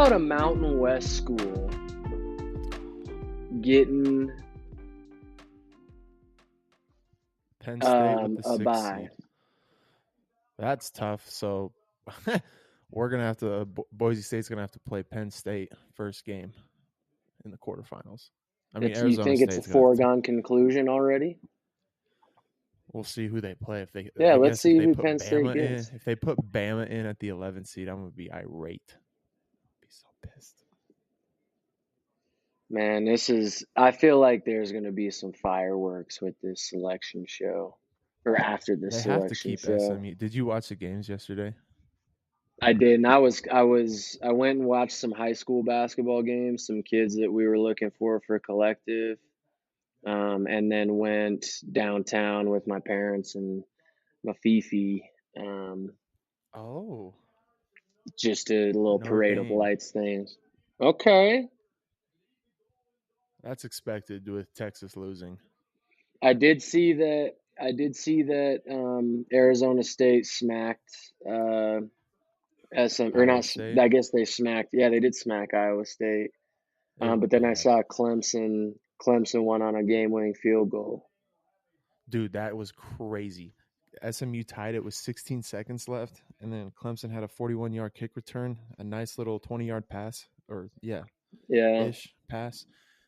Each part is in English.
about a Mountain West school getting Penn State with the a 6th bye? seed. That's tough. So we're gonna have to. Boise State's gonna have to play Penn State first game in the quarterfinals. I mean, You think it's a foregone conclusion already? We'll see who they play. If they, Yeah, I let's guess see if they who put Penn State Bama in, gets. if they put Bama in at the 11th seed, I'm gonna be irate. Be so pissed. Man, I feel like there's going to be some fireworks with this selection show, or after the They have to selection keep show. SMU. Did you watch the games yesterday? I did, and I went and watched some high school basketball games, some kids that we were looking for collective, and then went downtown with my parents and my Fifi, Oh, just a little Notre parade of Dame. lights things. Okay. That's expected with Texas losing. I did see that. Arizona State smacked SM or Iowa not. State. I guess they smacked. Yeah, they did smack Iowa State. It was But then I bad. saw Clemson. Clemson won on a game-winning field goal. Dude, that was crazy. SMU tied it with 16 seconds left, and then Clemson had a 41-yard kick return, a nice little 20-yard pass, Yeah. ish pass.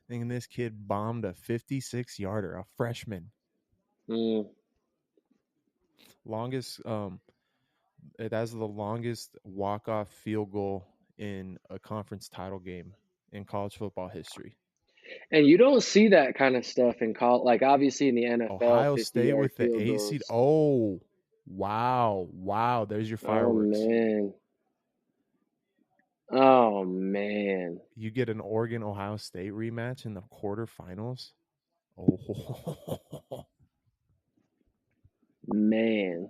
And this kid bombed a 56-yarder, a freshman. Longest, it has the longest walk-off field goal in a conference title game in college football history. And you don't see that kind of stuff in college. Like, obviously in the NFL, Ohio State 50-yard with the field A goals. seed. Oh, wow. There's your fireworks. Oh, man. You get an Oregon-Ohio State rematch in the quarterfinals. Oh, man.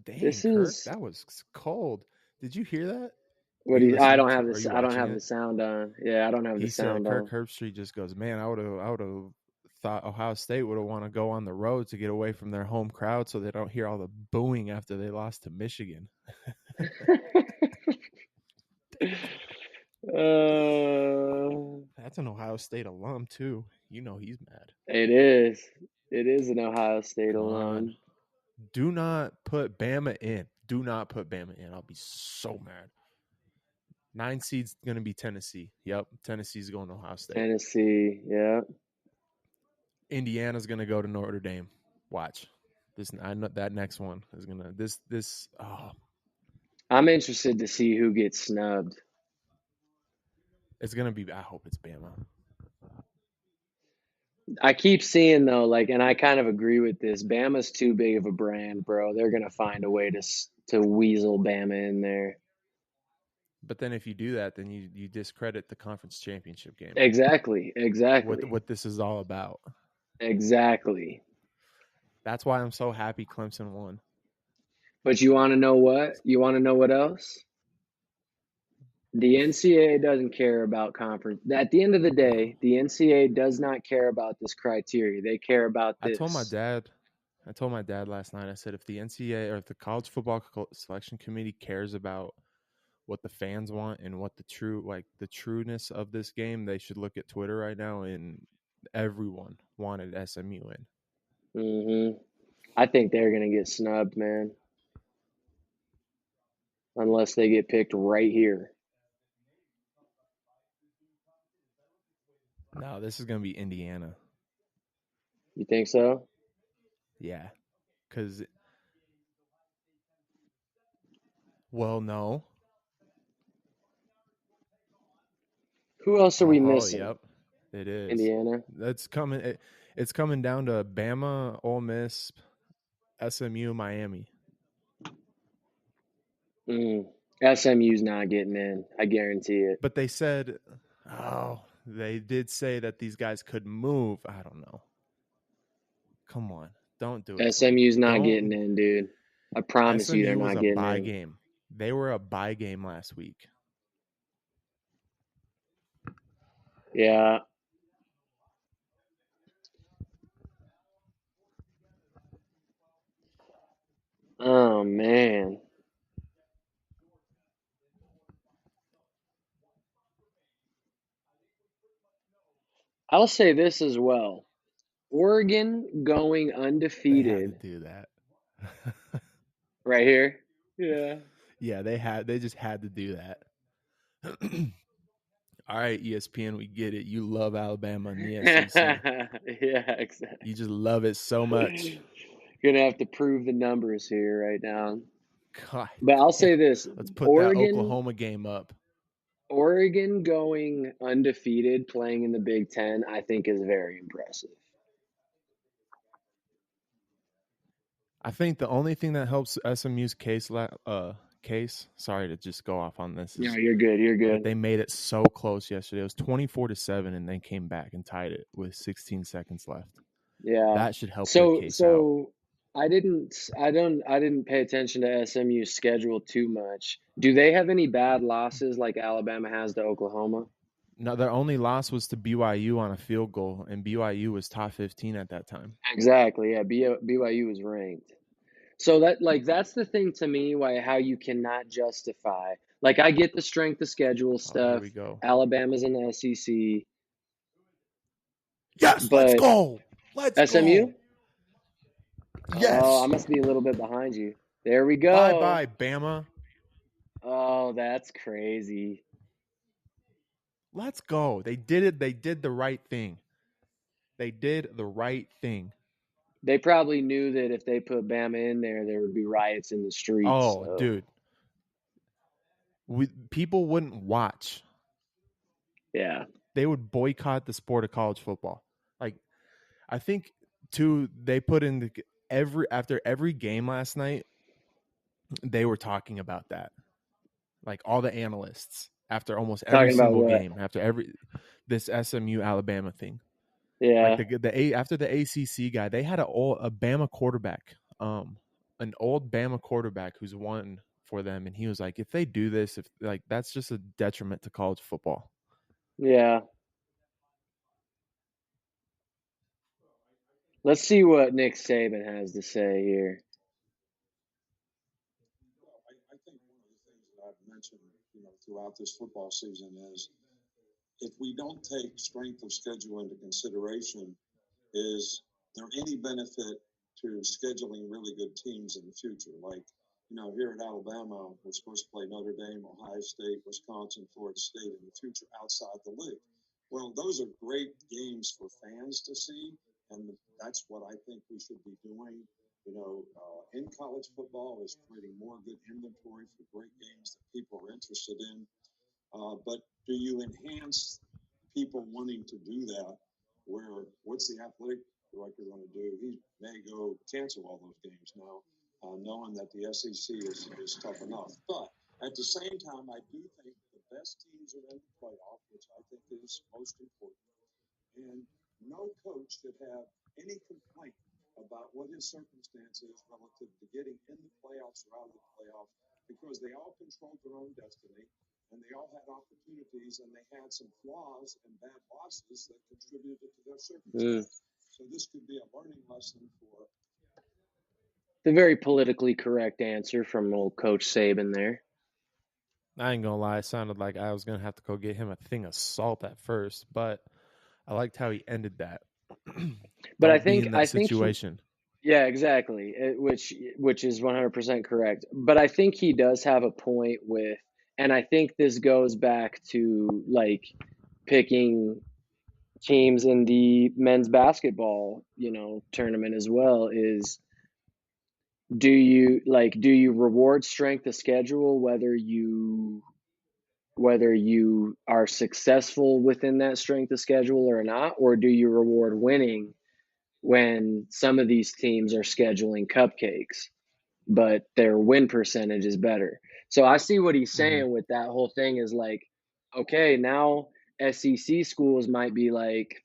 Dang, This Kirk, is that was cold. Did you hear that? I don't have Are this. you I don't watching have it? the sound on. Yeah, I don't have the He said sound Kirk on. Herbstreit just goes, man, I would have thought Ohio State would have want to go on the road to get away from their home crowd so they don't hear all the booing after they lost to Michigan. That's an Ohio State alum too. You know he's mad. It is. It is an Ohio State Come alum. on. Do not put Bama in. Do not put Bama in. I'll be so mad. 9 seed's going to be Tennessee. Yep, Tennessee's going to Ohio State. Tennessee, yeah. Indiana's going to go to Notre Dame. Watch. I know that next one is going to this I'm interested to see who gets snubbed. It's going to be, I hope it's Bama. I keep seeing though, like, and I kind of agree with this. Bama's too big of a brand, bro. They're gonna find a way to weasel Bama in there. But then if you do that, then you discredit the conference championship game. Exactly. What this is all about. Exactly. That's why I'm so happy Clemson won. But you want to know what? You want to know what else? The NCAA doesn't care about conference. At the end of the day, the NCAA does not care about this criteria. They care about this. I told my dad last night, I said, if the NCAA or if the college football selection committee cares about what the fans want and what the trueness of this game, they should look at Twitter right now, and everyone wanted SMU in. I think they're going to get snubbed, man. Unless they get picked right here. No, this is going to be Indiana. You think so? Yeah. Because, well, no. Who else are we missing? Yep, it is. Indiana. That's coming. It's coming down to Bama, Ole Miss, SMU, Miami. SMU's not getting in. I guarantee it. But they said, they did say that these guys could move. I don't know. Come on. Don't do it. SMU's not getting in, dude. I promise you they're not getting in. SMU was a bye game. They were a bye game last week. Yeah. Oh man. I'll say this as well. Oregon going They had to undefeated do that. right here. Yeah. Yeah, they just had to do that. All right, ESPN, we get it. You love Alabama and the SEC. Yeah, exactly. You just love it so much. Gonna have to prove the numbers here right now. God But I'll damn. say this, Let's put that Oregon Oklahoma game up. Oregon going undefeated playing in the Big Ten, I think is very impressive. I think the only thing that helps SMU's case, sorry to just go off on this, Yeah, is you're good. You're that good. they made it so close yesterday. It was 24-7 and they came back and tied it with 16 seconds left. Yeah. That should help their So case out. so I didn't pay attention to SMU's schedule too much. Do they have any bad losses like Alabama has to Oklahoma? No, their only loss was to BYU on a field goal, and BYU was top 15 at that time. Exactly. Yeah, BYU was ranked. So that's the thing to me why how you cannot justify. Like I get the strength of schedule Oh, here stuff. we go. Alabama's in the SEC, Yes, let's but go. Let's SMU? go. Oh, I Yes. must be a little bit behind you. There we Bye go. bye, Bama. Oh, that's crazy. Let's go. They did it. They did the right thing. They did the right thing. They probably knew that if they put Bama in there would be riots in the streets. Oh, So, dude. People wouldn't watch. yeah. They would boycott the sport of college football. Like, I think, too, they put in after every game last night, they were talking about that. Like, all the analysts, after almost every Talking about single what? game, after this SMU Alabama thing. Like Yeah. after the ACC guy, they had a Bama quarterback, an old Bama quarterback who's won for them, and he was like, if they do this, if like that's just a detriment to college football. Yeah. Let's see what Nick Saban has to say here. Well, I think one of the things that I've mentioned, throughout this football season is if we don't take strength of schedule into consideration, is there any benefit to scheduling really good teams in the future? Like, here at Alabama, we're supposed to play Notre Dame, Ohio State, Wisconsin, Florida State in the future outside the league. Well, those are great games for fans to see, and that's what I think we should be doing. In college football is creating more good inventory for great games that people are interested in. But do you enhance people wanting to do that? What's the athletic director going to do? He may go cancel all those games now, knowing that the SEC is tough enough. But at the same time, I do think the best teams are in the playoff, which I think is most important. And no coach should have any complaint about what his circumstance is relative to getting in the playoffs or out of the playoffs because they all controlled their own destiny and they all had opportunities and they had some flaws and bad losses that contributed to their circumstance. So this could be a learning lesson for The very politically correct answer from old Coach Saban there. I ain't gonna lie, it sounded like I was gonna have to go get him a thing of salt at first, but I liked how he ended that. But Don't be in that situation. Yeah, exactly. Which is 100% correct. But I think he does have a point with, and I think this goes back to like picking teams in the men's basketball, tournament as well is do you reward strength of schedule whether you are successful within that strength of schedule or not, or do you reward winning when some of these teams are scheduling cupcakes, but their win percentage is better? So I see what he's Mm-hmm. saying with that whole thing is like, okay, now SEC schools might be like,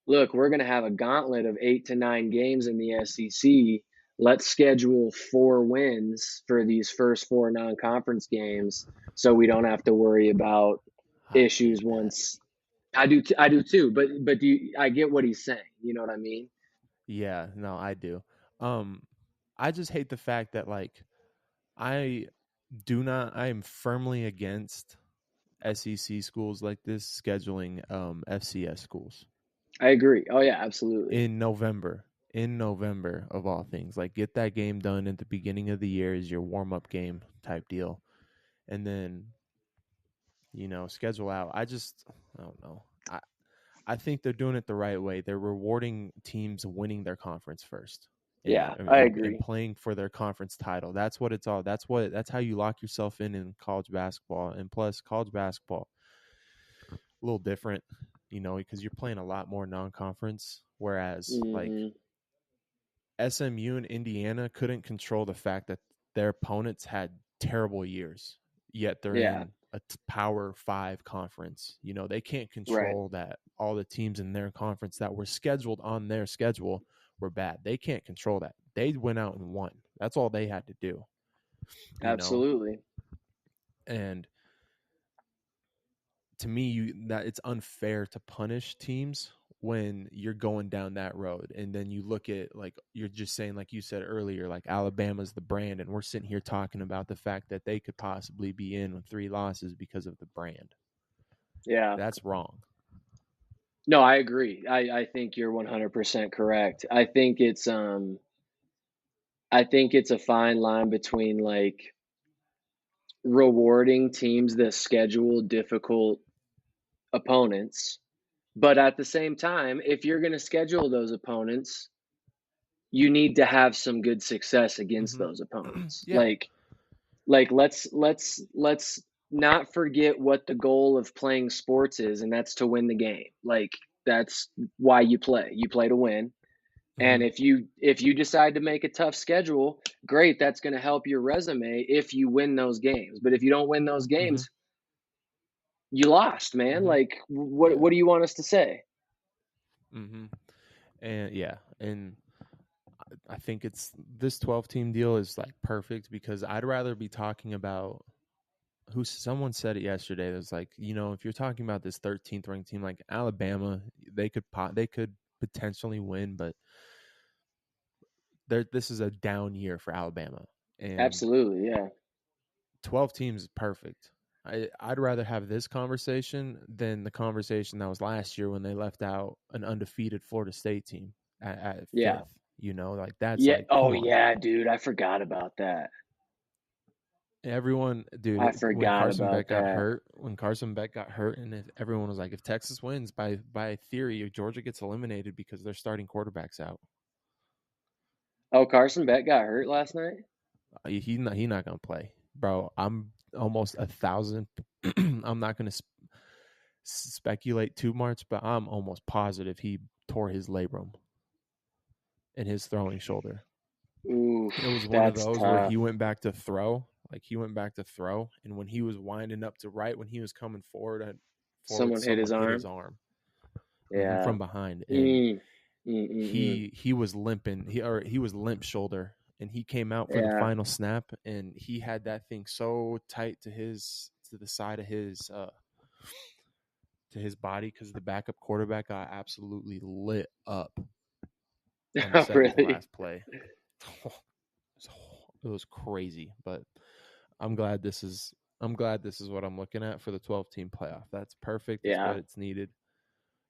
look, we're going to have a gauntlet of 8 to 9 games in the SEC. Let's schedule 4 wins for these first 4 non-conference games so we don't have to worry about I issues hate that. once. I do too, but I get what he's saying. You know what I mean? Yeah, no, I do. Um, I just hate the fact that like I am firmly against SEC schools like this scheduling FCS schools I agree. Oh yeah, absolutely. in November. In November of all things. Like get that game done at the beginning of the year is your warm-up game type deal. And then schedule out. I don't know. I think they're doing it the right way. They're rewarding teams winning their conference first. Yeah, And, I and, agree. and playing for their conference title. That's what it's all. That's how you lock yourself in college basketball. And plus, college basketball a little different, because you're playing a lot more non-conference. Whereas like SMU and Indiana couldn't control the fact that their opponents had terrible years, yet they're in a Power 5 conference. They can't control that all the teams in their conference that were scheduled on their schedule were bad. They can't control that. They went out and won. That's all they had to do. Absolutely. And to me, that it's unfair to punish teams when you're going down that road. And then you look at, like, you're just saying, like you said earlier, like Alabama's the brand, and we're sitting here talking about the fact that they could possibly be in with 3 losses because of the brand. Yeah. That's wrong. No, I agree. I think you're 100% correct. I think it's a fine line between like rewarding teams that schedule difficult opponents, but at the same time, if you're going to schedule those opponents, you need to have some good success against those opponents. Yeah. Like let's not forget what the goal of playing sports is, and that's to win the game. Like that's why you play. You play to win. And if you decide to make a tough schedule, great, that's going to help your resume if you win those games. But if you don't win those games, you lost, man. Like what do you want us to say? And I think it's this 12-team deal is like perfect because I'd rather be talking about someone said it yesterday. It was like, if you're talking about this 13th ranked team like Alabama, they could potentially win, but this is a down year for Alabama. And absolutely, yeah. 12 teams is perfect. I'd rather have this conversation than the conversation that was last year when they left out an undefeated Florida State team at fifth. Like that's like, oh yeah, dude, I forgot about that. Everyone, dude, I forgot Carson about Beck that. got hurt, and everyone was like, if Texas wins, by theory, Georgia gets eliminated because they're starting quarterbacks out. Oh, Carson Beck got hurt last night? He's not gonna play, bro. I'm almost 1,000. I'm not gonna speculate too much, but I'm almost positive he tore his labrum in his throwing shoulder. Ooh, it was one of those tough. where he went back to throw. And when he was winding up to right, when he was coming forward, someone hit his arm. Yeah, from behind, and he was limping. He was limp shoulder, and he came out for the final snap, and he had that thing so tight to the side of his to his body because the backup quarterback got absolutely lit up on the second to last play. It was crazy, but I'm glad this is what I'm looking at for the 12-team playoff. That's perfect. That's what it's needed.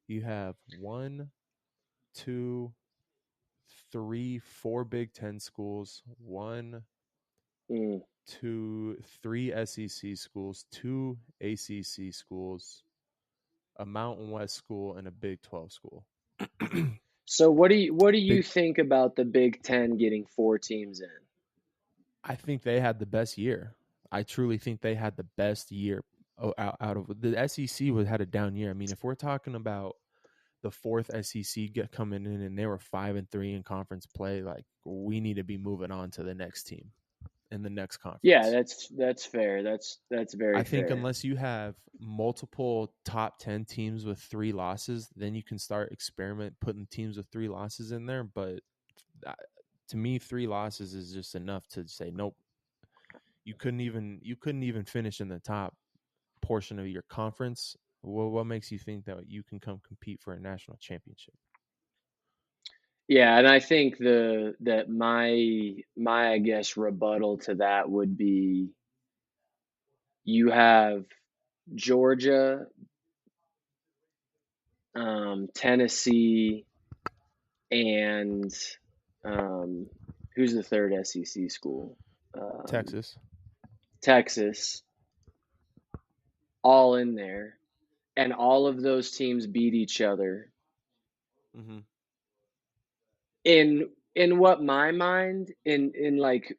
You have 1, 2, 3, 4 Big Ten schools, 1, 2, 3 SEC schools, 2 ACC schools, a Mountain West school, and a Big 12 school. So what do you think about the Big Ten getting 4 teams in? I think they had the best year. I truly think they had the best year out of the SEC. Had a down year. I mean, if we're talking about the 4th SEC coming in and they were 5-3 in conference play, like we need to be moving on to the next team in the next conference. Yeah, that's fair. That's very fair. I think unless you have multiple top 10 teams with 3 losses, then you can start putting teams with 3 losses in there. But to me, 3 losses is just enough to say nope. You couldn't even finish in the top portion of your conference. Well, what makes you think that you can come compete for a national championship? Yeah, and I think that my I guess rebuttal to that would be you have Georgia, Tennessee, and um, who's the third SEC school? Texas. Texas, all in there, and all of those teams beat each other. Mm-hmm. In what my mind in like,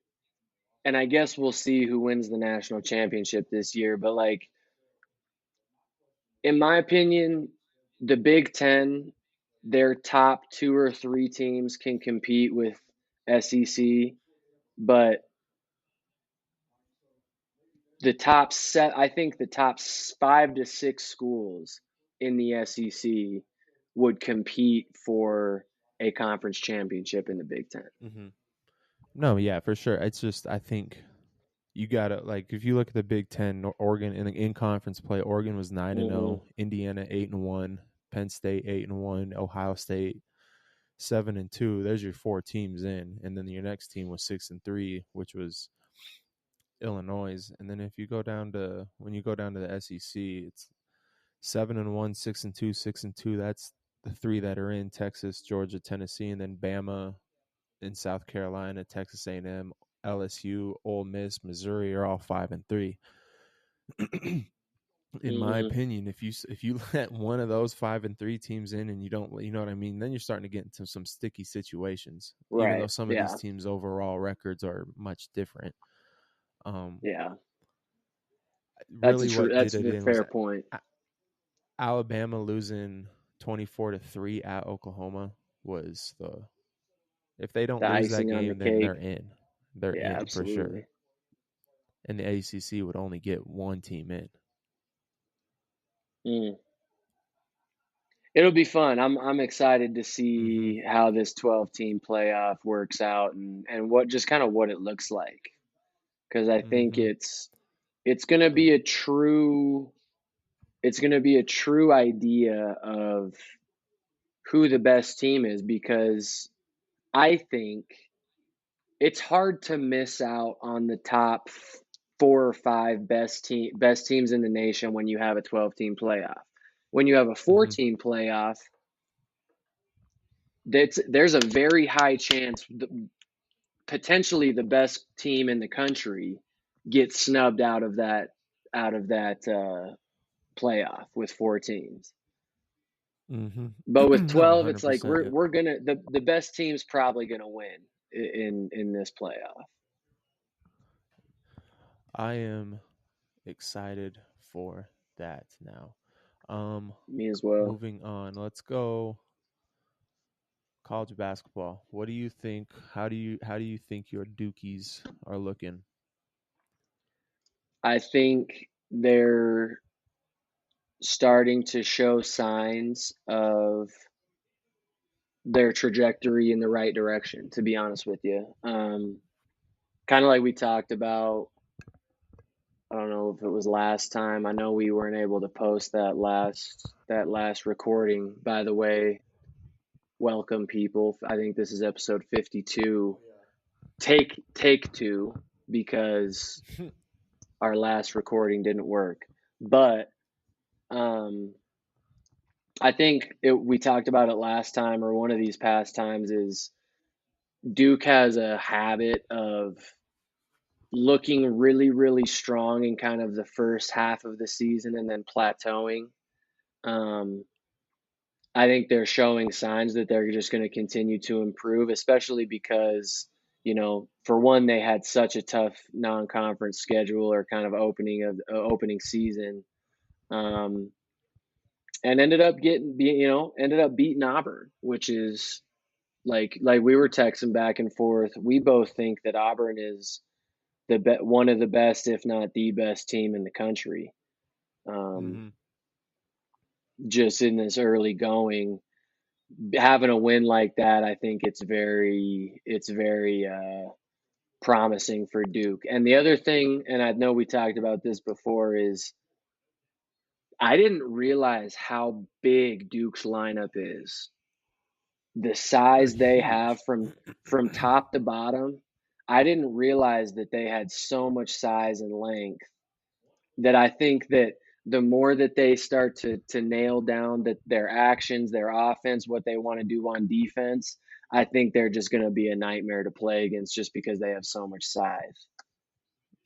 and I guess we'll see who wins the national championship this year, but like in my opinion, the Big Ten, their top two or three teams can compete with SEC, but I think the top 5 to 6 schools in the SEC would compete for a conference championship in the Big Ten. Mm-hmm. No, yeah, for sure. It's just I think you gotta like if you look at the Big Ten, Oregon in conference play, Oregon was 9-0, Mm-hmm. Indiana 8-1, Penn State 8-1, Ohio State 7-2. There's your 4 teams in, and then your next team was 6-3, which was Illinois. And then if you go down to when you go down to the SEC, it's 7-1, 6-2, 6-2. That's the 3 that are in Texas, Georgia, Tennessee, and then Bama in South Carolina, Texas A&M, LSU, Ole Miss, Missouri are all 5-3. In my Mm-hmm. opinion, if you let one of those 5-3 teams in and you don't, you know what I mean, then you're starting to get into some sticky situations. Even though Right. some of these Yeah. teams' overall records are much different. Yeah. Really, what did That's it a in was fair point. Alabama losing 24-3 at Oklahoma was the if they don't The lose that icing on the game, then they're cake. in. They're Yeah, in for sure. absolutely. And the ACC would only get 1 team in. Mm. It'll be fun. I'm excited to Mm-hmm. see how this 12-team playoff works out and what just kind of what it looks like. Because I think Mm-hmm. it's gonna be a true idea of who the best team is, because I think it's hard to miss out on the top 4 or 5 best teams in the nation when you have a 12-team playoff. When you have a Mm-hmm. 4-team playoff, there's a very high chance potentially the best team in the country gets snubbed out of that playoff with 4 teams. Mm-hmm. But with No, 12, it's like 100%. we're gonna the best team's probably gonna win in this playoff. I am excited for that now. Me as well. Moving on. Let's go college basketball. What do you think? How do you think your Dukies are looking? I think they're starting to show signs of their trajectory in the right direction, to be honest with you. Kind of like we talked about, I don't know if it was last time. I know we weren't able to post that last recording. By the way, welcome people. I think this is episode 52. Take 2, because our last recording didn't work. But I think we talked about it last time, or one of these past times, is Duke has a habit of looking really, really strong in kind of the first half of the season and then plateauing. Um, I think they're showing signs that they're just going to continue to improve, especially because, for one, they had such a tough non-conference schedule, or kind of opening season, um, and ended up beating Auburn, which is like we were texting back and forth. We both think that Auburn is one of the best, if not the best team in the country. Um, Mm-hmm. just in this early going, having a win like that, I think it's very promising for Duke. And the other thing, and I know we talked about this before, is I didn't realize how big Duke's lineup is. the size they have from top to bottom. I didn't realize that they had so much size and length that I think that the more that they start to nail down that their actions, their offense, what they want to do on defense, I think they're just going to be a nightmare to play against just because they have so much size.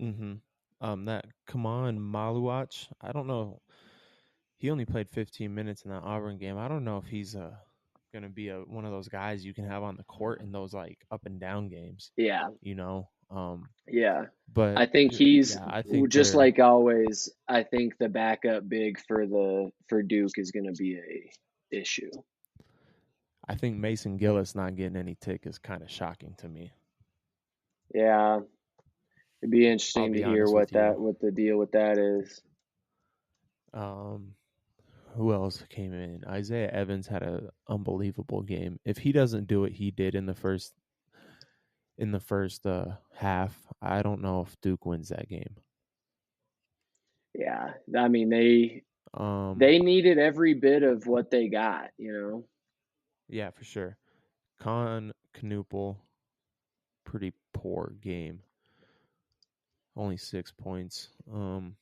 Mm-hmm. That Kaman Maluach, I don't know. He only played 15 minutes in that Auburn game. I don't know if he's going to be one of those guys you can have on the court in those like up and down games. Yeah. You know. Yeah. But I think he's I think just like always. I think the backup big for Duke is going to be a issue. I think Mason Gillis not getting any tick is kind of shocking to me. Yeah, it'd be interesting to hear what the deal with that is. Who else came in? Isaiah Evans had an unbelievable game. If he doesn't do what he did in the first half, I don't know if Duke wins that game. Yeah, I mean they needed every bit of what they got, you know. Yeah, for sure. Con Knuppel, pretty poor game. Only 6 points.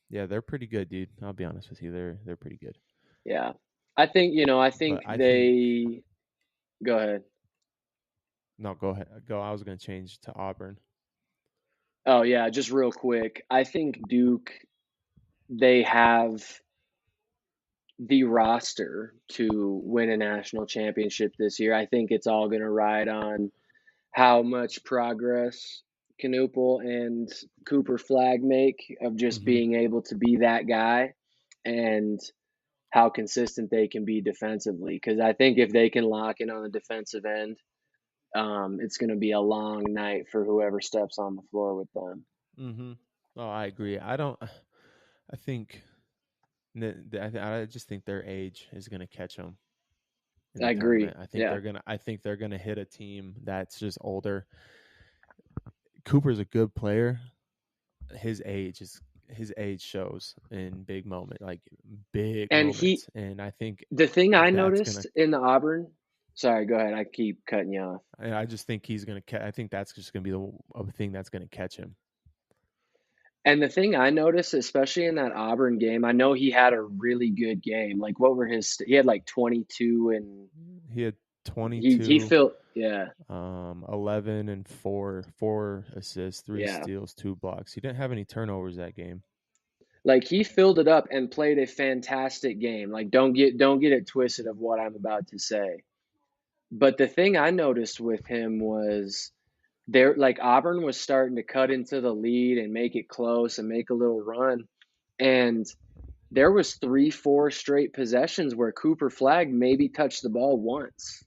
Yeah, they're pretty good, dude. I'll be honest with you, they're pretty good. Yeah, I think Go ahead. No, go ahead. Go. I was going to change to Auburn. Oh yeah, just real quick. I think Duke, they have the roster to win a national championship this year. I think it's all going to ride on how much progress Knuppel and Cooper Flagg make of just being able to be that guy, and how consistent they can be defensively. Because I think if they can lock in on the defensive end, it's going to be a long night for whoever steps on the floor with them. Mm-hmm. Oh, I agree. I just think their age is going to catch them. I agree. I think they're gonna hit a team that's just older. Cooper's a good player. His age shows in big moments. And I think the thing I noticed in the Auburn. Sorry, go ahead. I keep cutting you off. I just think he's gonna. I think that's just gonna be the thing that's gonna catch him. And the thing I noticed, especially in that Auburn game, I know he had a really good game. Like, what were he had like 22 and he had 22. He filled 11 and 4 assists, 3 steals, 2 blocks. He didn't have any turnovers that game. Like, he filled it up and played a fantastic game. Like, don't get it twisted of what I'm about to say. But the thing I noticed with him was Auburn was starting to cut into the lead and make it close and make a little run. And there was 3-4 straight possessions where Cooper Flagg maybe touched the ball once.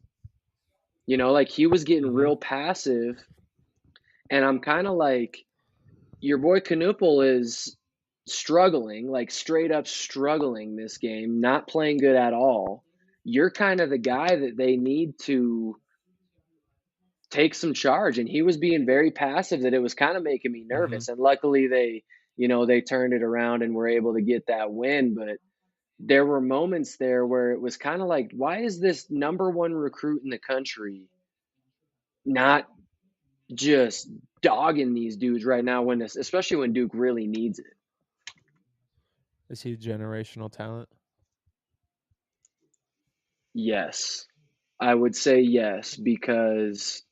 You know, like he was getting real passive. And I'm kind of like, your boy Knuppel is struggling, like straight up struggling this game, not playing good at all. You're kind of the guy that they need to take some charge, and he was being very passive, that it was kind of making me nervous. And luckily they turned it around and were able to get that win. But there were moments there where it was kind of like, why is this number one recruit in the country not just dogging these dudes right now, especially when Duke really needs it? Is he a generational talent? Yes, I would say yes, because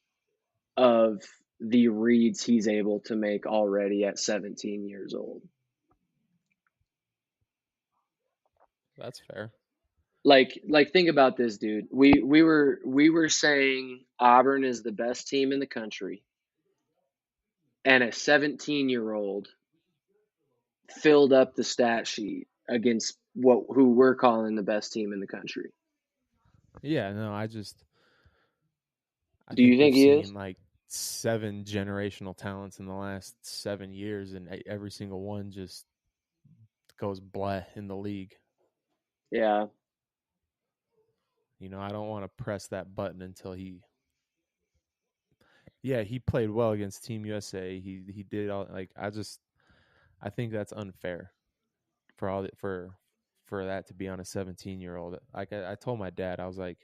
of the reads he's able to make already at 17 years old. That's fair. Like think about this, dude. We were saying Auburn is the best team in the country, and a 17-year-old filled up the stat sheet against who we're calling the best team in the country. Yeah, no, do you think he is? Like 7 generational talents in the last 7 years, and every single one just goes blah in the league. Yeah. You know, I don't want to press that button until he played well against Team USA. He did all, like, I think that's unfair for that to be on a 17-year-old. Like I told my dad, I was like,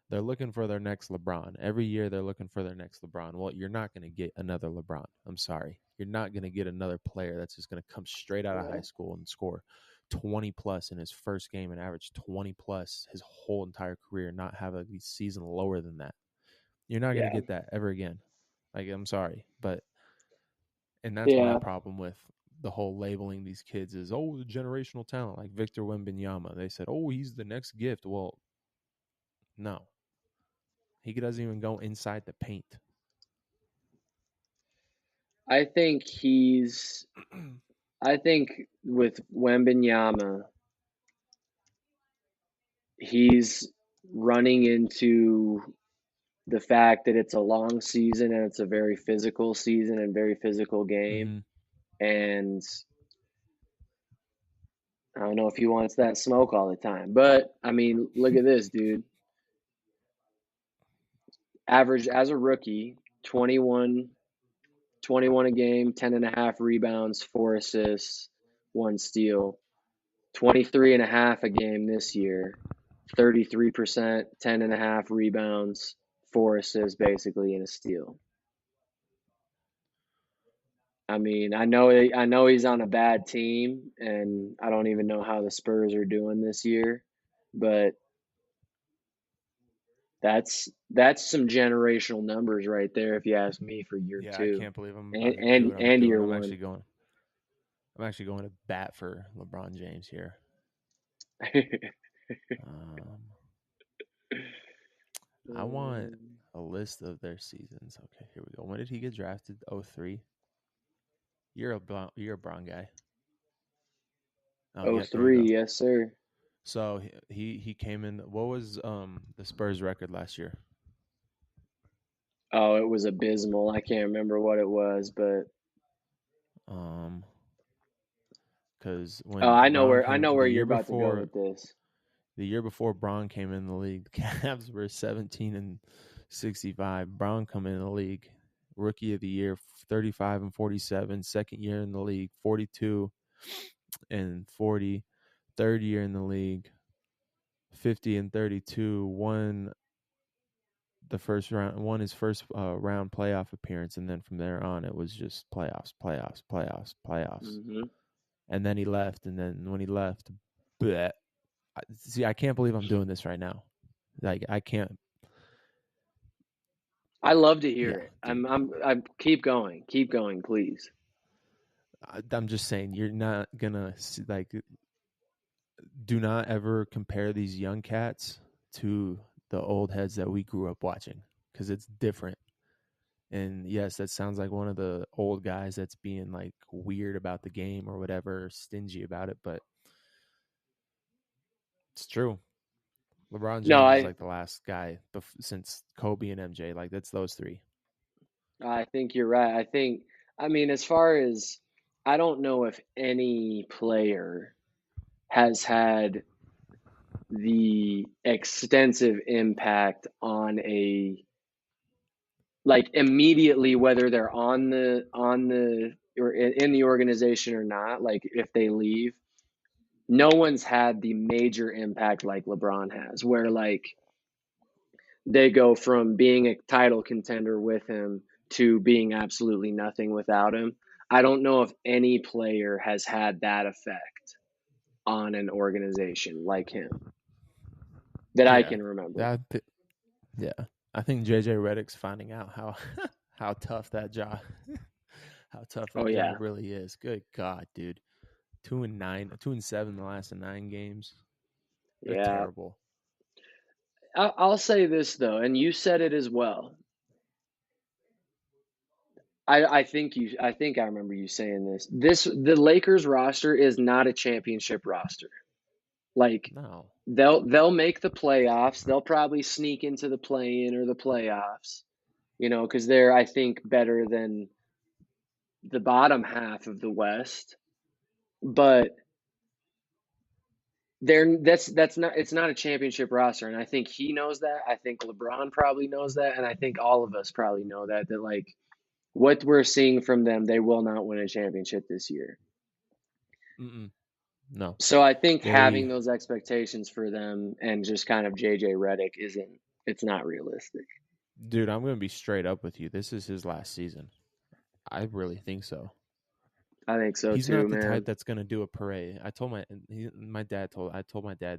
They're looking for their next LeBron. Every year they're looking for their next LeBron. Well, you're not going to get another LeBron. I'm sorry. You're not going to get another player that's just going to come straight out of high school and score 20 plus in his first game and average 20 plus his whole entire career, not have a season lower than that. You're not going to get that ever again. Like, I'm sorry, and that's my problem with the whole labeling these kids as, oh, the generational talent, like Victor Wembanyama. They said, oh, he's the next gift. Well, no. He doesn't even go inside the paint. I think with Wembanyama, he's running into the fact that it's a long season and it's a very physical season and very physical game. Mm-hmm. And I don't know if he wants that smoke all the time. But, I mean, look at this, dude. Average as a rookie, 21 a game, 10.5 rebounds, 4 assists, 1 steal. 23.5 a game this year, 33%, 10.5 rebounds, 4 assists, basically, and a steal. I mean, I know he's on a bad team, and I don't even know how the Spurs are doing this year, but that's some generational numbers right there, if you ask me, for year 2. I can't believe I'm and year 1. I'm actually going to bat for LeBron James here. I want a list of their seasons. Okay, here we go. When did he get drafted? 03. You're a Brown guy. 03, yes, sir. So he came in. What was the Spurs record last year? Oh, it was abysmal. I can't remember what it was, but because when I know where you're about to go with this. The year before Braun came in the league, the Cavs were 17-65. Braun come in the league, rookie of the year, 35-47. Second year in the league, 42-40. Third year in the league, 50-32. Won his first round playoff appearance, and then from there on, it was just playoffs. Mm-hmm. And then he left, and then when he left, see, I can't believe I'm doing this right now. Like, I can't. I love to hear it. I'm keep going, please. I'm just saying, you're not gonna do not ever compare these young cats to the old heads that we grew up watching, because it's different. And yes, that sounds like one of the old guys that's being like weird about the game or whatever, stingy about it, but it's true. LeBron James is like the last guy since Kobe and MJ. Like, that's those 3. I think you're right. I mean, as far as, I don't know if any player has had the extensive impact on immediately, whether they're on the or in the organization or not, like if they leave, no one's had the major impact like LeBron has, where like they go from being a title contender with him to being absolutely nothing without him. I don't know if any player has had that effect on an organization like him that I can remember. I think JJ Redick's finding out how tough that job really is. Good God, dude. 2-7 the last 9 games. They're terrible. I'll say this though, and you said it as well. I think I remember you saying this. The Lakers roster is not a championship roster. Like, no. They'll make the playoffs. They'll probably sneak into the play-in or the playoffs, because they're, I think, better than the bottom half of the West. But it's not a championship roster, and I think he knows that. I think LeBron probably knows that, and I think all of us probably know that like what we're seeing from them, they will not win a championship this year. No. So I think having those expectations for them and just kind of JJ Redick isn't It's not realistic. Dude, I'm going to be straight up with you. This is his last season. I really think so. I think so He's too, not the man. type that's going to do a parade. I told my dad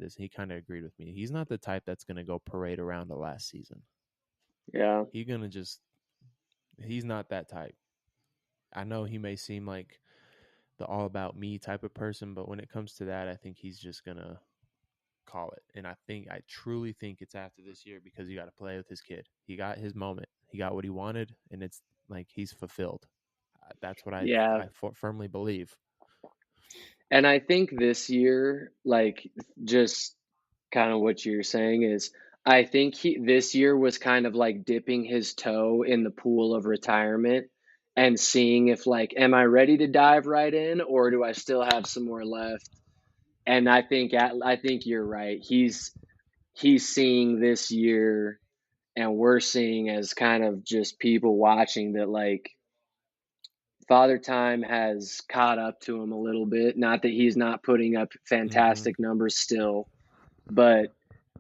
this, and he kind of agreed with me. He's not the type that's going to go parade around the last season. Yeah. He's not that type. I know he may seem like the all about me type of person, but when it comes to that, I think he's just going to call it. And I truly think it's after this year, because you got to play with his kid. He got his moment. He got what he wanted, and it's like he's fulfilled. That's what I firmly believe. And I think this year, like, just kind of what you're saying is, I think this year was kind of like dipping his toe in the pool of retirement and seeing if, like, am I ready to dive right in, or do I still have some more left? And I think you're right. He's seeing this year, and we're seeing as kind of just people watching that, like, Father Time has caught up to him a little bit. Not that he's not putting up fantastic numbers still, but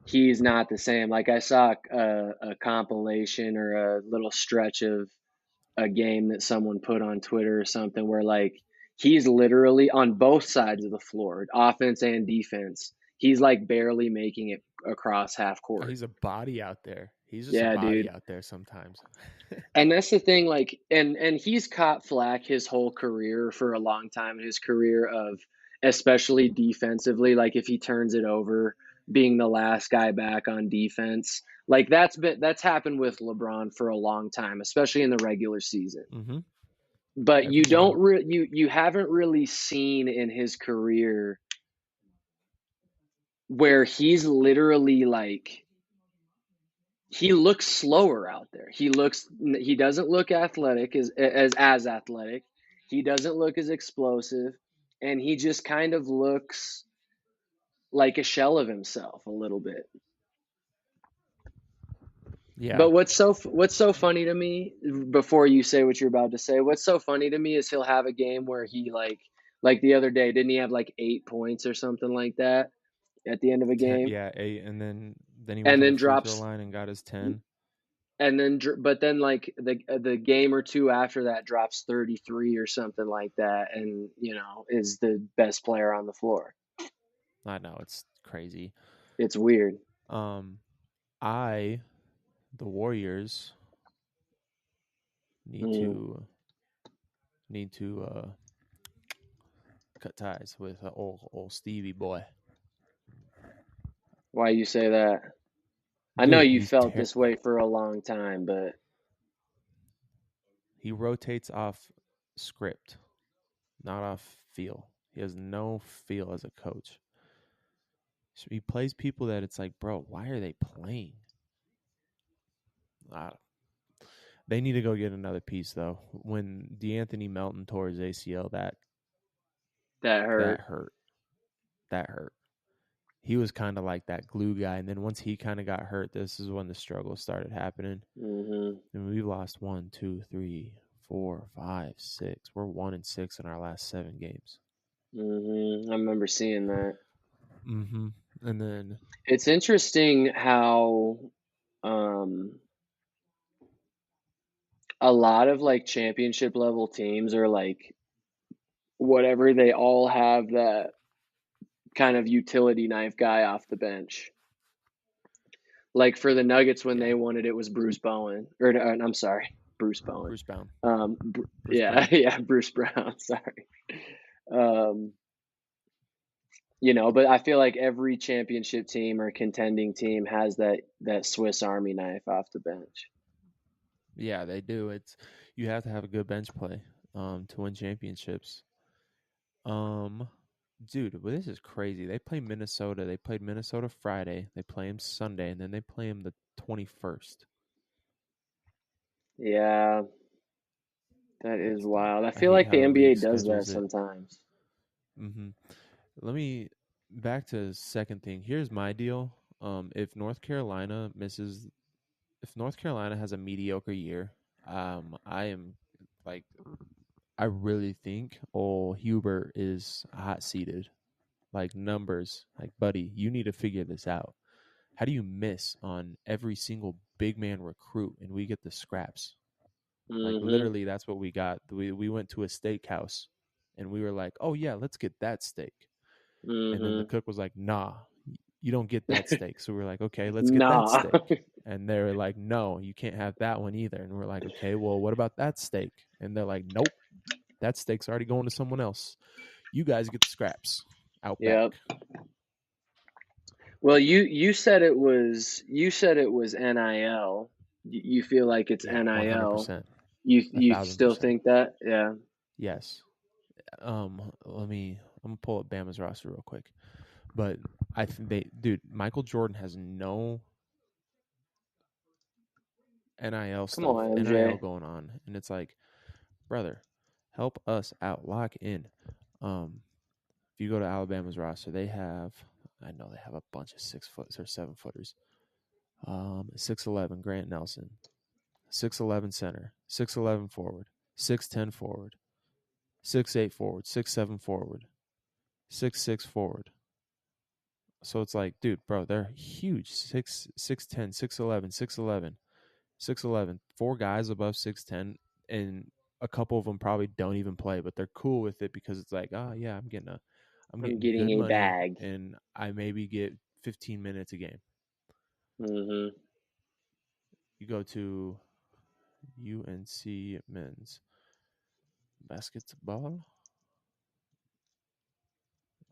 he's not the same. Like, I saw a compilation or a little stretch of a game that someone put on Twitter or something where, like, he's literally on both sides of the floor, offense and defense. He's like barely making it across half court. He's a body out there. He's just a body out there sometimes. And that's the thing, like, and he's caught flack his whole career for a long time in his career of, especially defensively, like if he turns it over, being the last guy back on defense. Like that's happened with LeBron for a long time, especially in the regular season. Mm-hmm. But you haven't really seen in his career where he's literally like, he looks slower out there. He doesn't look athletic as athletic. He doesn't look as explosive, and he just kind of looks like a shell of himself a little bit. Yeah. But what's so funny to me, before you say what you're about to say, what's so funny to me is he'll have a game where he like the other day, didn't he have like 8 points or something like that at the end of a game? 8, and then he went to the free throw line and got his 10. And then, but then, like the game or two after that, drops 33 or something like that, and is the best player on the floor. I know, it's crazy. It's weird. The Warriors need to cut ties with old Stevie boy. Why you say that? I know you felt this way for a long time, but he rotates off script, not off feel. He has no feel as a coach. So he plays people that it's like, bro, why are they playing? They need to go get another piece, though. When DeAnthony Melton tore his ACL, that hurt. He was kind of like that glue guy, and then once he kind of got hurt, this is when the struggles started happening. Mm-hmm. And we've lost 1, 2, 3, 4, 5, 6. We're 1-6 in our last 7 games. Mm-hmm. I remember seeing that. Mm-hmm. And then it's interesting how a lot of like championship level teams are like, whatever, they all have that kind of utility knife guy off the bench. Like for the Nuggets, when they won it, it was Bruce Bowen. I'm sorry, Bruce Bowen. Bruce Brown. Bruce Brown. Sorry. But I feel like every championship team or contending team has that Swiss Army knife off the bench. Yeah, they do. You have to have a good bench play to win championships. Dude, well, this is crazy. They play Minnesota. They played Minnesota Friday. They play them Sunday, and then they play them the 21st. Yeah, that is wild. I feel like the NBA does that sometimes. Mm-hmm. Back to the second thing. Here's my deal. If North Carolina has a mediocre year, I really think Hubert is hot seated. Like numbers, like, buddy, you need to figure this out. How do you miss on every single big man recruit and we get the scraps? Like literally, that's what we got. We went to a steakhouse, and we were like, "Oh yeah, let's get that steak." And then the cook was like, "Nah, you don't get that steak." So we were like, "Okay, let's get that Nah. steak." And they were like, "No, you can't have that one either." And we're like, "Okay, well, what about that steak?" And they're like, "Nope, that steak's already going to someone else. You guys get the scraps out Yep. back." Well, you said it was NIL. You feel like it's Yeah, 100%, NIL. You still 1,000%. think that? Yeah. Yes. I'm gonna pull up Bama's roster real quick, but I think Michael Jordan has no NIL Come stuff, on, NIL MJ. going on, and it's like, brother, help us out, lock in. If you go to Alabama's roster, I know they have a bunch of 6 foot or 7 footers. 6'11" Grant Nelson, 6'11" center, 6'11" forward, 6'10" forward, 6'8" forward, 6'7" forward, 6'6" forward. So it's like, dude, bro, they're huge. 6'10", 6'11", 6'11", 6'11", 4 guys above 6'10", and a couple of them probably don't even play, but they're cool with it because it's like, oh yeah, I'm I'm getting getting good a money, bag. and I maybe get 15 minutes a game. Mm-hmm. You go to UNC men's basketball.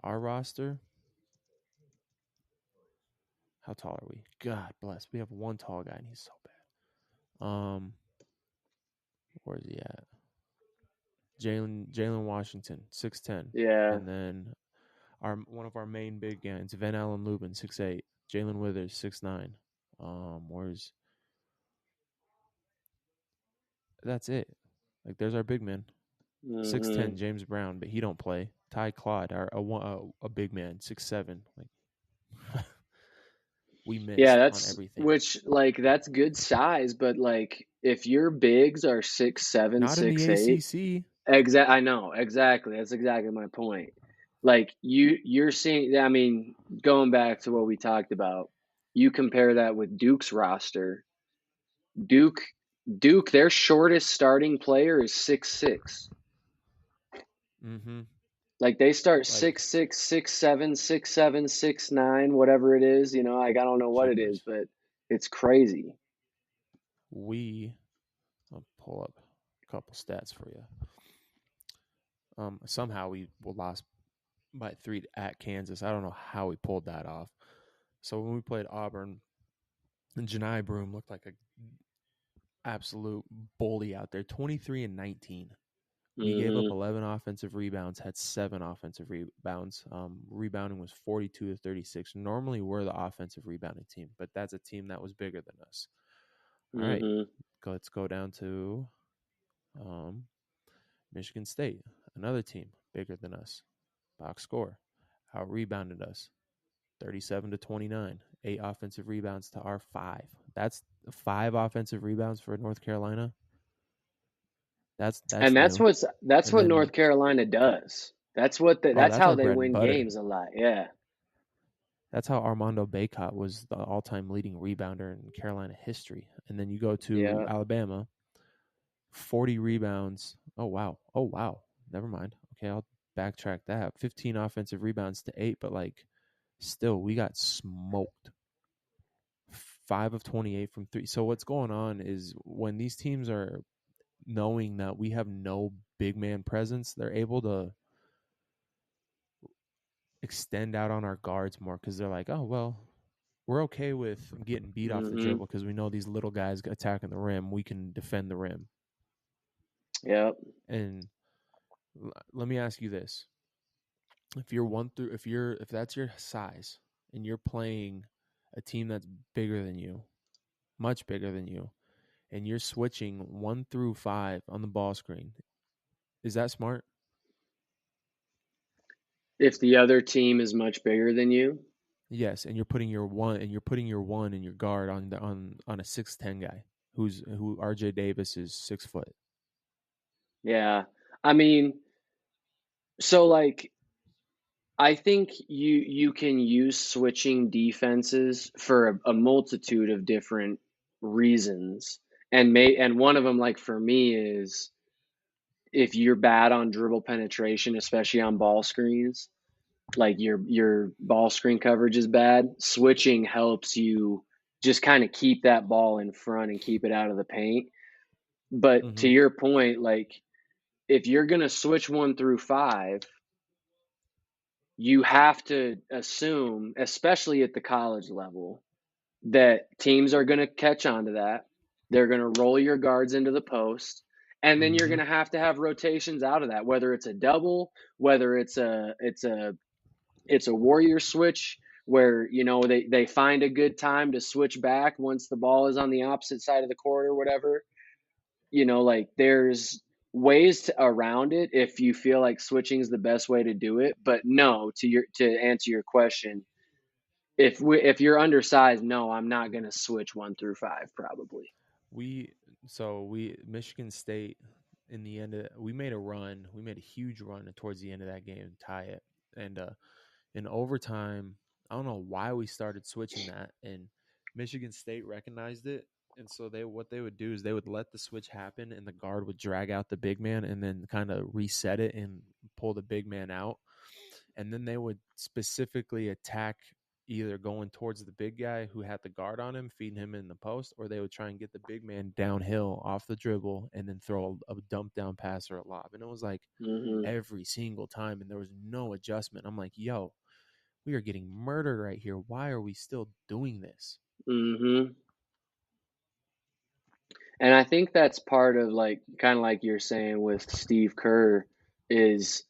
Our roster. How tall are we? God bless. We have one tall guy, and he's so bad. Where is he at? Jalen Washington, 6'10", Yeah. and then one of our main big guys, Van Allen Lubin, 6'8", Jalen Withers, 6'9". Where's that's it? Like, there's our big man, 6'10", James Brown, but he don't play. Ty Clyde, a big man, 6'7". Like, we Yeah, missed on that's everything. which like that's good size, but like if your bigs are 6'7", Not in the 6'8", ACC. I know, exactly. That's exactly my point. Like you're seeing, I mean, going back to what we talked about, you compare that with Duke's roster. Duke Duke, their shortest starting player is 6'6". Mm-hmm. Like they start Like, 6'6", 6'7", 6'7", 6'9", whatever it is, like I don't know what it is, jeepers. but it's crazy. I'll pull up a couple stats for you. Somehow we lost by 3 at Kansas. I don't know how we pulled that off. So when we played Auburn, Janai Broome looked like a absolute bully out there. 23-19. We gave up 11 offensive rebounds, had 7 offensive rebounds. Rebounding was 42-36. Normally we're the offensive rebounding team, but that's a team that was bigger than us. All right, let's go down to Michigan State, another team bigger than us. Box score, out rebounded us, 37-29. 8 offensive rebounds to our 5. That's 5 offensive rebounds for North Carolina. That's And that's new. what North Carolina does. That's That's how our they bread and win butter. games a lot. Yeah. That's how Armando Bacot was the all-time leading rebounder in Carolina history. And then you go to Alabama, 40 rebounds. Oh wow. Never mind. Okay, I'll backtrack that. 15 offensive rebounds to 8, but like still we got smoked. 5 of 28 from 3. So what's going on is when these teams are knowing that we have no big man presence, they're able to extend out on our guards more because they're like, oh, well, we're okay with getting beat off the dribble because we know these little guys attacking the rim. We can defend the rim. Yep. And let me ask you this. If that's your size and you're playing a team that's bigger than you, much bigger than you, and you're switching 1 through 5 on the ball screen, is that smart? If the other team is much bigger than you? Yes, and you're putting your 1 and your guard on a 6'10" guy who RJ Davis is 6 foot. Yeah. I mean, so like I think you can use switching defenses for a multitude of different reasons. And one of them, like for me, is if you're bad on dribble penetration, especially on ball screens, like your ball screen coverage is bad, switching helps you just kind of keep that ball in front and keep it out of the paint. But to Mm-hmm. your point, like if you're going to switch 1 through 5, you have to assume, especially at the college level, that teams are going to catch on to that. They're going to roll your guards into the post, and then you're Mm-hmm. going to have rotations out of that, whether it's a double, whether it's a warrior switch where they find a good time to switch back once the ball is on the opposite side of the court or whatever. Like there's ways around it if you feel like switching is the best way to do it. But no, to answer your question, if you're undersized, no, I'm not going to switch 1 through 5 probably. We Michigan State in the end we made a run. We made a huge run towards the end of that game to tie it. And in overtime, I don't know why we started switching that, and Michigan State recognized it. And so what they would do is they would let the switch happen, and the guard would drag out the big man, and then kind of reset it and pull the big man out. And then they would specifically attack either going towards the big guy who had the guard on him, feeding him in the post, or they would try and get the big man downhill off the dribble and then throw a dump down pass or a lob. And it was like Mm-hmm. every single time, and there was no adjustment. I'm like, yo, we are getting murdered right here. Why are we still doing this? Mm-hmm. And I think that's part of kind of like you're saying with Steve Kerr is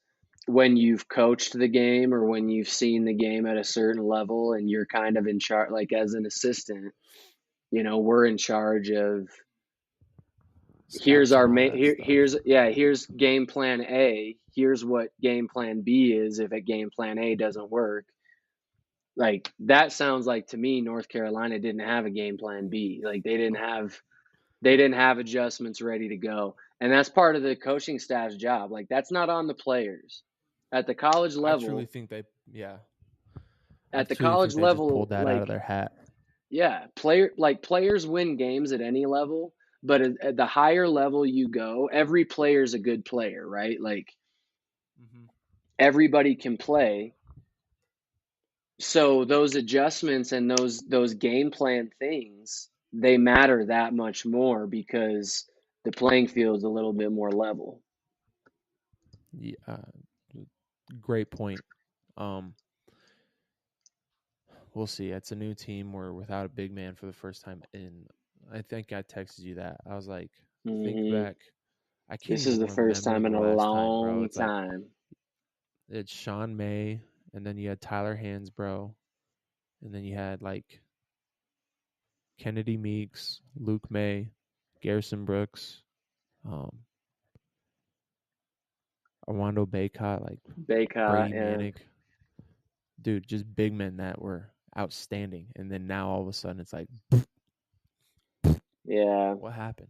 when you've coached the game or when you've seen the game at a certain level and you're kind of in charge, like as an assistant, we're in charge of Scouts and all that stuff. here's game plan A. Here's what game plan B is if game plan A doesn't work. Like that sounds like to me North Carolina didn't have a game plan B. Like they didn't have adjustments ready to go. And that's part of the coaching staff's job. Like that's not on the players. At the college I truly level, think yeah. I at the truly college think they just level, pulled that out of their hat. yeah, players win games at any level, but at the higher level you go, every player's a good player, right? Like Mm-hmm. everybody can play. So those adjustments and those game plan things, they matter that much more because the playing field is a little bit more level. Yeah, great point. We'll see. It's a new team. We're without a big man for the first time in. I think I texted you that. I was like, think Mm-hmm. back. I can't This is even the first remember time the in a last time, bro. long It's like time. it's Sean May, and then you had Tyler Hansbrough, and then you had like Kennedy Meeks, Luke May, Garrison Brooks, Armando Baycott, like Baycott, Brady yeah. Manick. Dude, just big men that were outstanding. And then now all of a sudden it's like, Yeah. what happened?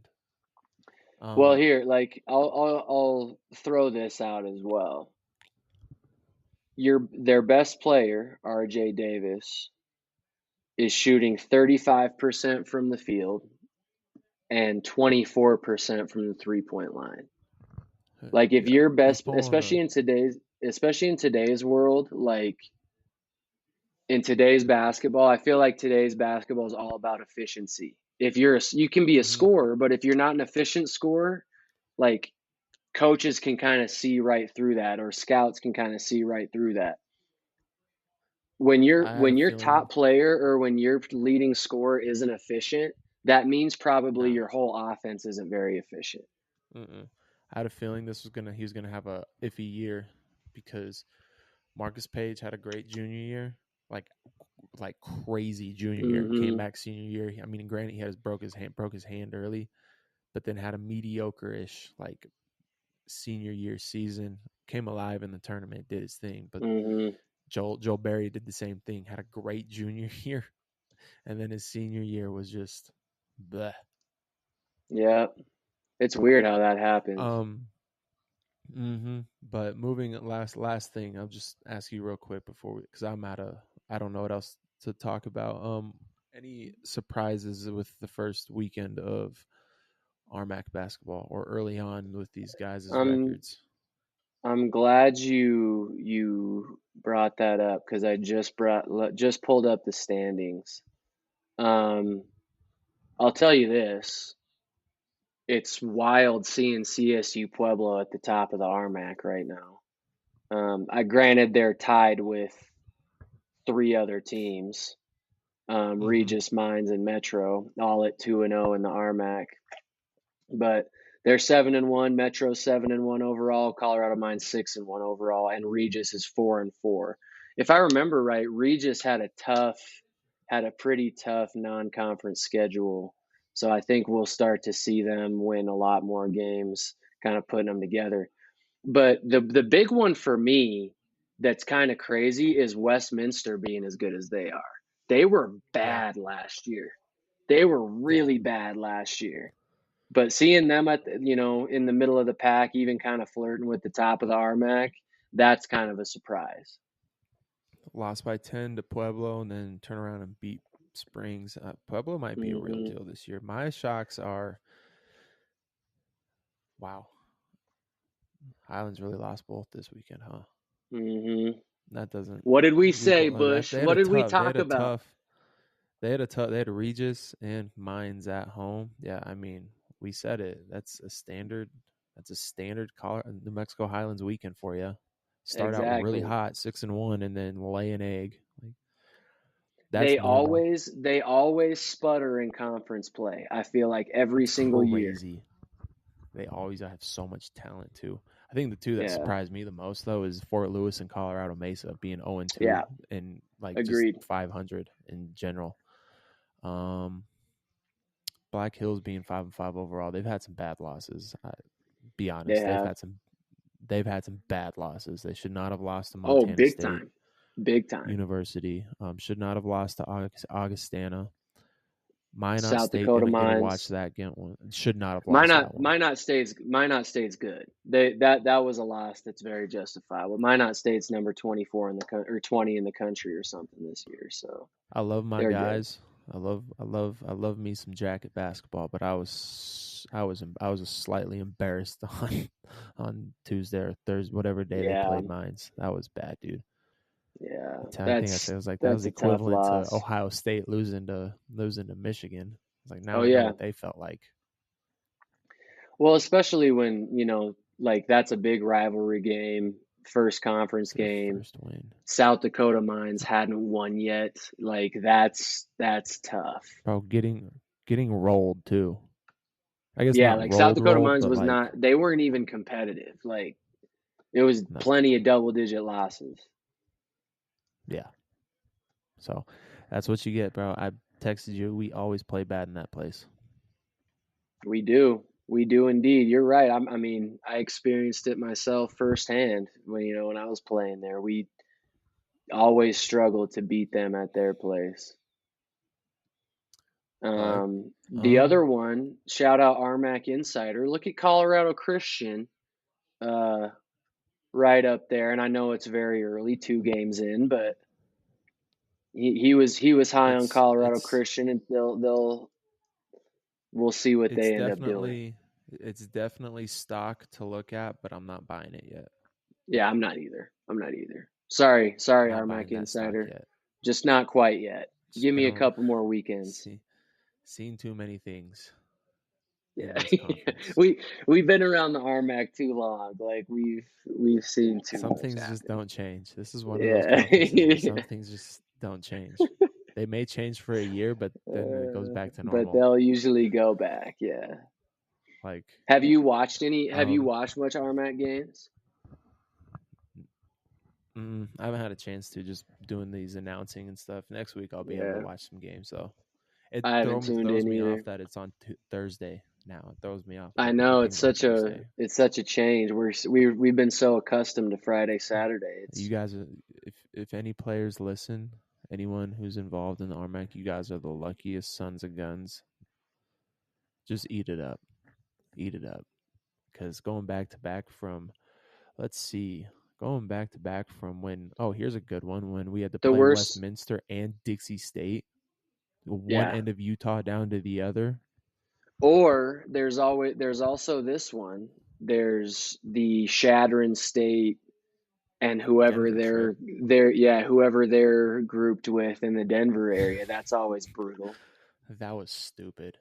Well, here, like I'll throw this out as well. Their best player, RJ Davis, is shooting 35% from the field and 24% from the 3-point line. Like if Yeah, your he's best, pulling especially in today's world, like in today's basketball, I feel like today's basketball is all about efficiency. If you can be a mm-hmm. scorer, but if you're not an efficient scorer, like coaches can kind of see right through that, or scouts can kind of see right through that. When I had a your feeling. top player or when your leading scorer isn't efficient, that means probably Nah. your whole offense isn't very efficient. Mm-mm. I had a feeling he was gonna have a iffy year because Marcus Page had a great junior year, like crazy junior year. Came Mm-hmm. back senior year. I mean, granted, he broke his hand early, but then had a mediocre-ish like senior year season. Came alive in the tournament, did his thing. But Mm-hmm. Joel Berry did the same thing. Had a great junior year, and then his senior year was just bleh. Yeah, it's weird how that happens. But moving last thing, I'll just ask you real quick before because I don't know what else to talk about. Any surprises with the first weekend of RMAC basketball or early on with these guys' records? I'm glad you brought that up because I just pulled up the standings. I'll tell you this. It's wild seeing CSU Pueblo at the top of the RMAC right now. I granted they're tied with 3 other teams, Regis, Mines, and Metro, all at 2-0 in the RMAC. But they're 7-1. Metro's 7-1 overall. Colorado Mines 6-1 overall, and Regis is 4-4. If I remember right, Regis had a pretty tough non-conference schedule. So I think we'll start to see them win a lot more games, kind of putting them together. But the big one for me that's kind of crazy is Westminster being as good as they are. They were bad last year. They were really bad last year. But seeing them in the middle of the pack, even kind of flirting with the top of the RMAC, that's kind of a surprise. Lost by 10 to Pueblo and then turn around and beat Springs. Pueblo might be a real deal this year. My shocks are, wow, Highlands really lost both this weekend, huh? That doesn't. What did we say, Bush? What did we talk about? They had Regis and Mines at home. Yeah, I mean, we said it. That's a standard New Mexico Highlands weekend for you. Start out really hot, 6-1, and then lay an egg. They always sputter in conference play. I feel like every single year. They always have so much talent too. I think the two that surprised me the most though is Fort Lewis and Colorado Mesa being 0-2 and agreed. Just 500 in general. Black Hills being 5-5 overall. They've had some bad losses. Be honest, they've had some bad losses. They should not have lost to Montana State. Big time. University should not have lost to Augustana. Minot South State Dakota Mines watch that game one. Should not have lost that one. Minot State's good. That was a loss that's very justifiable. Minot State's number 24 in the or 20 in the country or something this year. So I love my guys. Good. I love me some jacket basketball, but I was slightly embarrassed on Tuesday or Thursday, whatever day they played Mines. That was bad, dude. Yeah, I think it was like that was equivalent to Ohio State losing to Michigan. It's like now I know what they felt like. Well, especially when that's a big rivalry game, first conference game. First win. South Dakota Mines hadn't won yet. Like that's tough. Bro, getting rolled too. I guess South Dakota Mines was not. They weren't even competitive. Like it was plenty of double-digit losses. Yeah. So that's what you get, bro. I texted you. We always play bad in that place. We do indeed. You're right. I experienced it myself firsthand when I was playing there. We always struggled to beat them at their place. The other one, shout out RMAC Insider. Look at Colorado Christian, right up there. And I know it's very early, 2 games in, but he was high on Colorado Christian, and we'll see what they end up doing. It's definitely stock to look at, but I'm not buying it yet. Yeah, I'm not either. Sorry, RMAC Insider. Just not quite yet. Give me a couple more weekends. Seen too many things. Yeah, we've been around the RMAC too long. Like we've seen too much. Some things just don't change. This is one of those conferences where some things just don't change. They may change for a year, but then it goes back to normal. But they'll usually go back. Yeah. Like, have you watched you watched much RMAC games? I haven't had a chance to, just doing these announcing and stuff. Next week I'll be able to watch some games. So it throws me off that it's on Thursday now. It throws me off. I know it's such a change. We've been so accustomed to Friday, Saturday. You guys, if any players listen, anyone who's involved in the RMAC, you guys are the luckiest sons of guns. Just eat it up, because going back to back from let's see. Going back to back from when, here's a good one, when we had to The play worst, Westminster and Dixie State, one yeah. end of Utah down to the other. Or there's also this one. There's the Shadron State and whoever Denver whoever they're grouped with in the Denver area. That's always brutal. That was stupid.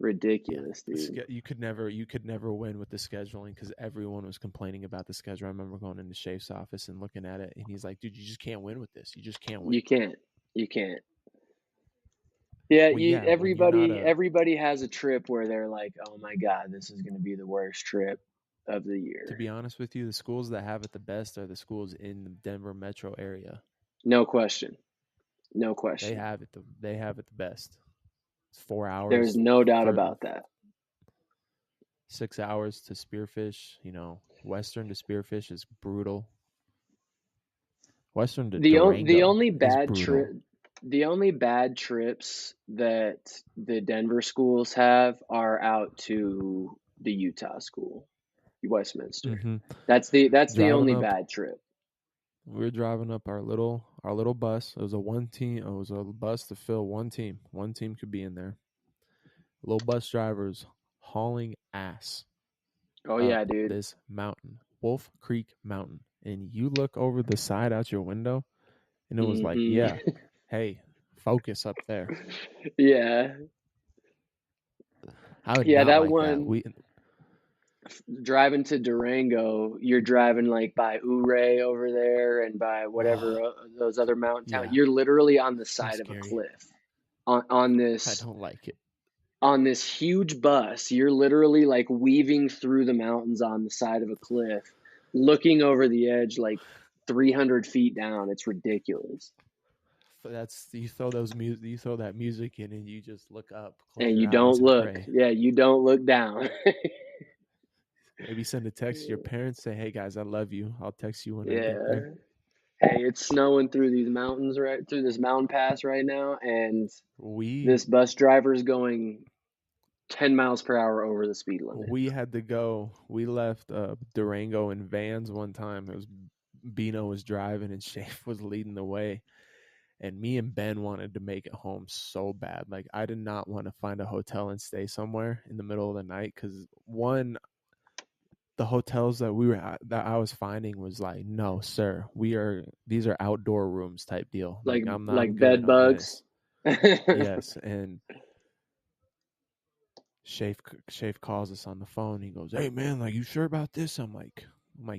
Ridiculous, dude. You could never win with the scheduling because everyone was complaining about the schedule. I remember going into Shafe's office and looking at it, and he's like, "Dude, you just can't win with this. You just can't win. You can't. Yeah, Well, everybody has a trip where they're like, "Oh my God, this is going to be the worst trip of the year." To be honest with you, the schools that have it the best are the schools in the Denver metro area. No question. They have it the best. It's 4 hours. There's no doubt about that. 6 hours to Spearfish. Western to Spearfish is brutal. Western to Durango the only bad is brutal. The only bad trips that the Denver schools have are out to the Utah school, Westminster. Mm-hmm. That's the only bad trip. We were driving up our little bus. It was a bus to fill one team. One team could be in there. Little bus drivers hauling ass. Oh yeah, dude. This mountain, Wolf Creek Mountain, and you look over the side out your window, and it was like, yeah, hey, focus up there. Yeah. I would not that like one. That. Driving to Durango, you're driving like by Ouray over there and by whatever those other mountain towns. Yeah. You're literally on the side of a cliff. On this, I don't like it. On this huge bus, you're literally like weaving through the mountains on the side of a cliff, looking over the edge like 300 feet down. It's ridiculous. You throw that music in, and you just look up, and you don't look. Yeah, you don't look down. Maybe send a text to your parents. Say, "Hey guys, I love you. I'll text you when I get there." Hey, it's snowing through these mountains through this mountain pass right now, and this bus driver is going 10 miles per hour over the speed limit. We had to go. We left Durango in vans one time. It was Bino was driving and Shafe was leading the way. And me and Ben wanted to make it home so bad. Like, I did not want to find a hotel and stay somewhere in the middle of the night because, one, the hotels that I was finding was like, no, sir, these are outdoor rooms type deal. Like I'm not like bed bugs. Yes, and Shafe calls us on the phone. He goes, "Hey man, like, you sure about this?" I'm like,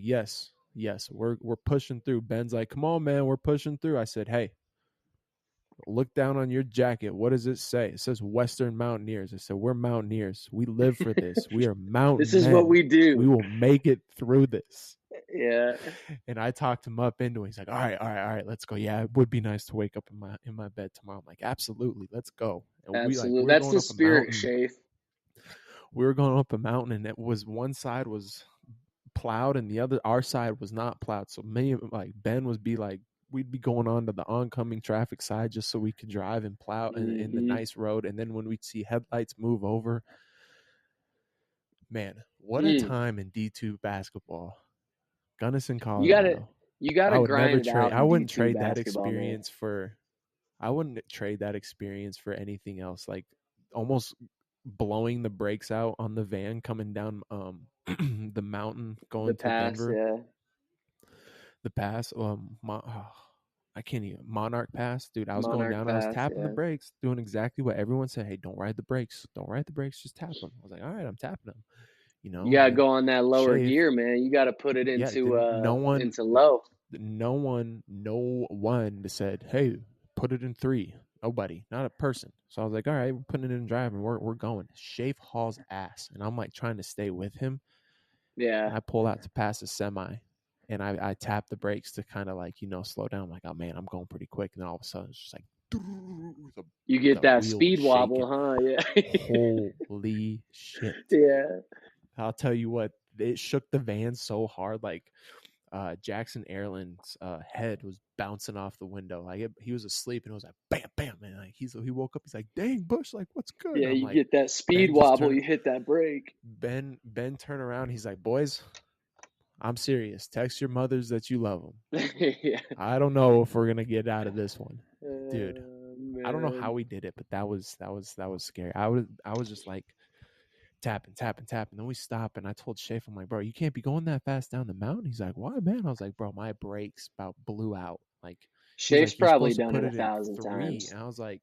yes, we're pushing through. Ben's like, "Come on, man, we're pushing through." I said, "Hey, look down on your jacket. What does it say?" It says Western Mountaineers. I said, "We're mountaineers. We live for this. We are mountain This is what we do. We will make it through this." Yeah. And I talked him up into it. He's like, all right, let's go. Yeah, it would be nice to wake up in my bed tomorrow. I'm like, absolutely, let's go. And absolutely. That's the spirit, Shafe. We were going up a mountain, and it was one side was plowed and our side was not plowed. So Ben we'd be going on to the oncoming traffic side just so we could drive and plow in the nice road. And then when we'd see headlights move over, man, what a time in D2 basketball. Gunnison, Colorado. You gotta grind it out. I wouldn't trade that experience I wouldn't trade that experience for anything else. Like, almost blowing the brakes out on the van coming down the mountain going to Denver. Yeah. The pass, I can't even Monarch Pass, dude. I was going down. I was tapping the brakes, doing exactly what everyone said. Hey, don't ride the brakes. Don't ride the brakes. Just tap them. I was like, all right, I'm tapping them. You gotta go on that lower gear, man. You gotta put it into into low. No one said, hey, put it in 3. Nobody, not a person. So I was like, all right, we're putting it in drive and we're going. Shafe hauls ass, and I'm like trying to stay with him. Yeah. And I pull out to pass a semi, and I tap the brakes to kind of like, slow down. I'm like, oh man, I'm going pretty quick. And then all of a sudden it's just like, you get that speed wobble, huh? Yeah. Holy shit. Yeah. I'll tell you what, it shook the van so hard. Like, Jackson Airland's head was bouncing off the window. Like, he was asleep, and it was like bam, bam, and like he woke up. He's like, "Dang, Bush, like, what's good?" Yeah, you get that speed wobble. You hit that brake. Ben turned around. He's like, "Boys, I'm serious. Text your mothers that you love them. Yeah. I don't know if we're gonna get out of this one, dude. I don't know Man. how we did it, but that was scary. I was just like tapping. Then we stop, and I told Shafe, I'm like, bro, you can't be going that fast down the mountain. He's like, why, man? I was like, bro, my brakes about blew out. Like, Shafe's like, "You're probably supposed to done put it in 1,000 3." times. And I was like,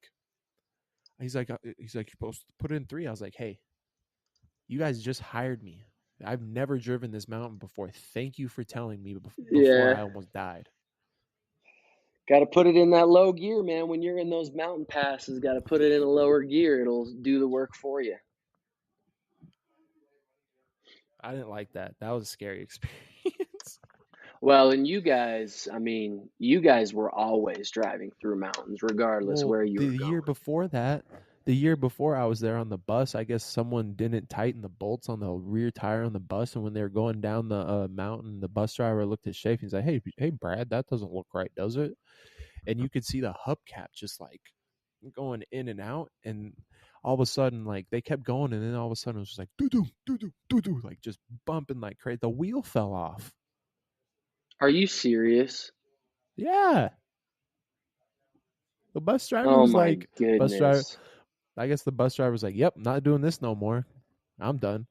he's like, you're supposed to put it in 3. I was like, hey, you guys just hired me. I've never driven this mountain before. Thank you for telling me before I almost died. Got to put it in that low gear, man. When you're in those mountain passes, got to put it in a lower gear. It'll do the work for you. I didn't like that. That was a scary experience. Well, and you guys, I mean, you guys were always driving through mountains, regardless where you were going. The year before I was there on the bus, I guess someone didn't tighten the bolts on the rear tire on the bus, and when they were going down the mountain, the bus driver looked at Shafe and he's like, hey, Brad, that doesn't look right, does it? And you could see the hubcap just like going in and out, and all of a sudden, like, they kept going, and then all of a sudden it was just like doo-doo, like just bumping like crazy. The wheel fell off. Are you serious? Yeah. The bus driver was like, goodness. I guess the bus driver was like, yep, not doing this no more. I'm done.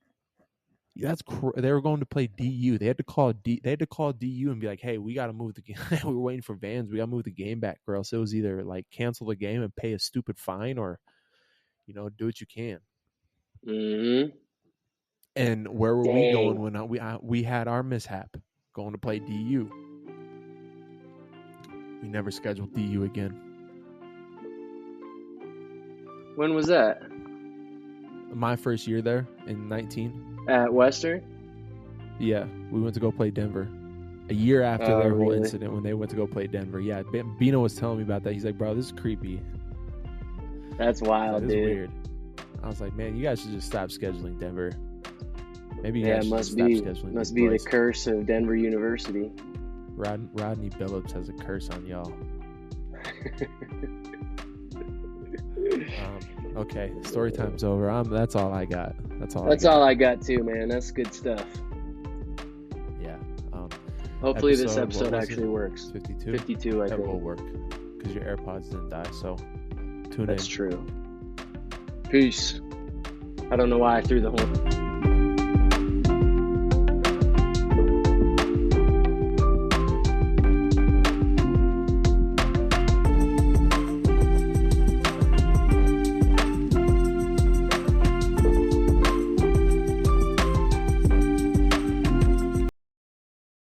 They were going to play DU. They had to call DU and be like, hey, we got to move the game. We were waiting for vans. We got to move the game back, or else it was either like cancel the game and pay a stupid fine, or, you know, do what you can. Mm-hmm. And where were we going when we had our mishap going to play DU? We never scheduled DU again. When was that? My first year there in 19. At Western? Yeah, we went to go play Denver. A year after their whole really? incident when they went to go play Denver. Yeah, Bino was telling me about that. He's like, bro, this is creepy. That's wild, That is dude. weird. I was like, man, you guys should just stop scheduling Denver. Maybe you Yeah, guys it should must stop be scheduling the place. curse of Denver University. Rodney Billups has a curse on y'all. Okay, story time's over. That's all I got. That's all I got too, man. That's good stuff. Yeah. Hopefully this what episode was actually it? works. 52? 52, I That think. will work because your AirPods didn't die. So tune in. That's true. Peace. I don't know why I threw the horn.